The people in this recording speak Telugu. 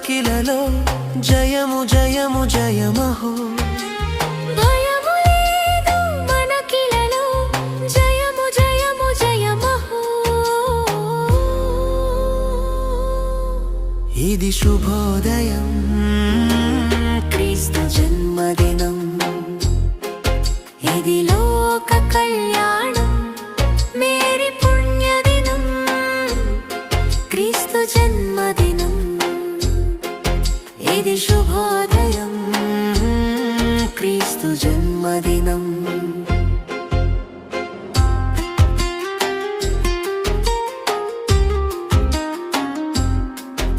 మనకిలలో జయము జయము జయమహో భయము లేదు మనకిలలో జయము జయము జయమహో ఇది శుభోదయం క్రీస్తు జన్మదినం ఇది లోక కళ్యాణం మేరీ పుణ్యదినం క్రీస్తు జన్మదినం ఇది శుభోదయం క్రీస్తు జన్మదినం